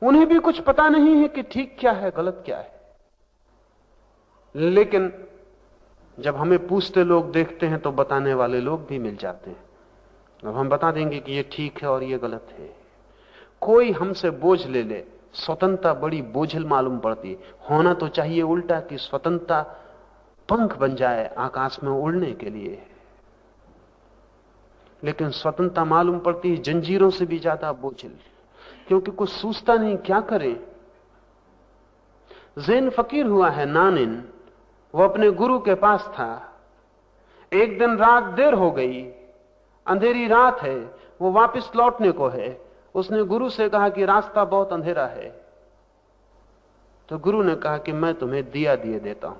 उन्हें भी कुछ पता नहीं है कि ठीक क्या है, गलत क्या है। लेकिन जब हमें पूछते लोग देखते हैं तो बताने वाले लोग भी मिल जाते हैं। अब हम बता देंगे कि ये ठीक है और ये गलत है। कोई हमसे बोझ ले ले, स्वतंत्रता बड़ी बोझिल मालूम पड़ती है। होना तो चाहिए उल्टा कि स्वतंत्रता पंख बन जाए आकाश में उड़ने के लिए, लेकिन स्वतंत्रता मालूम पड़ती है जंजीरों से भी ज्यादा बोझिल, क्योंकि कुछ सूझता नहीं क्या करें। ज़ैन फकीर हुआ है नानिन, वो अपने गुरु के पास था। एक दिन रात देर हो गई, अंधेरी रात है, वो वापस लौटने को है। उसने गुरु से कहा कि रास्ता बहुत अंधेरा है। तो गुरु ने कहा कि मैं तुम्हें दिया दिए देता हूं।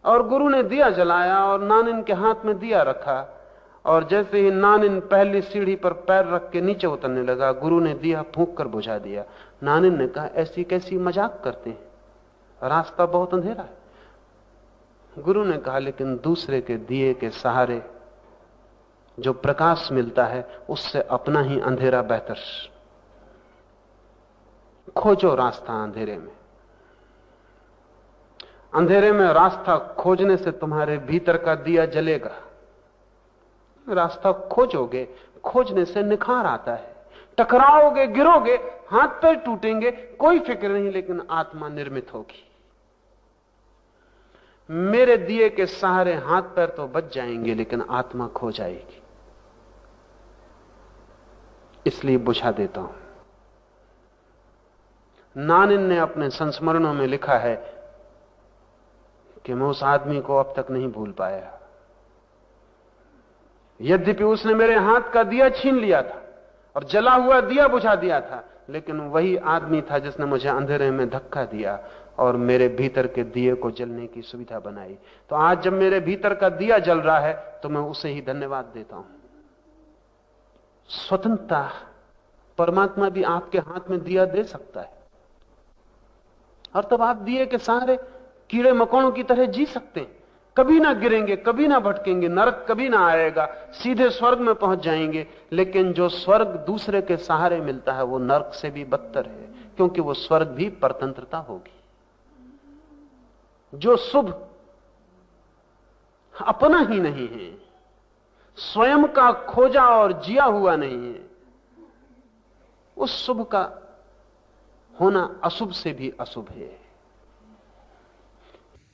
और गुरु ने दिया जलाया और नानिन के हाथ में दिया रखा, और जैसे ही नानिन पहली सीढ़ी पर पैर रख के नीचे उतरने लगा, गुरु ने दिया फूंक कर बुझा दिया। नानिन ने कहा ऐसी कैसी मजाक करते हैं, रास्ता बहुत अंधेरा है। गुरु ने कहा लेकिन दूसरे के दिए के सहारे जो प्रकाश मिलता है उससे अपना ही अंधेरा बेहतर। खोजो रास्ता अंधेरे में। अंधेरे में रास्ता खोजने से तुम्हारे भीतर का दिया जलेगा। रास्ता खोजोगे, खोजने से निखार आता है। टकराओगे, गिरोगे, हाथ पैर टूटेंगे, कोई फिक्र नहीं, लेकिन आत्मा निर्मित होगी। मेरे दिए के सहारे हाथ पैर तो बच जाएंगे, लेकिन आत्मा खो जाएगी। इसलिए बुझा देता हूं। नानिन ने अपने संस्मरणों में लिखा है कि मैं उस आदमी को अब तक नहीं भूल पाया। यद्यपि उसने मेरे हाथ का दिया छीन लिया था और जला हुआ दिया बुझा दिया था, लेकिन वही आदमी था जिसने मुझे अंधेरे में धक्का दिया और मेरे भीतर के दिए को जलने की सुविधा बनाई। तो आज जब मेरे भीतर का दिया जल रहा है तो मैं उसे ही धन्यवाद देता हूं। स्वतंत्रता, परमात्मा भी आपके हाथ में दिया दे सकता है, और तब आप दिए के सहारे कीड़े मकोड़ों की तरह जी सकते हैं। कभी ना गिरेंगे, कभी ना भटकेंगे, नरक कभी ना आएगा, सीधे स्वर्ग में पहुंच जाएंगे। लेकिन जो स्वर्ग दूसरे के सहारे मिलता है वो नरक से भी बदतर है, क्योंकि वो स्वर्ग भी परतंत्रता होगी। जो शुभ अपना ही नहीं है, स्वयं का खोजा और जिया हुआ नहीं है, उस शुभ का होना अशुभ से भी अशुभ है।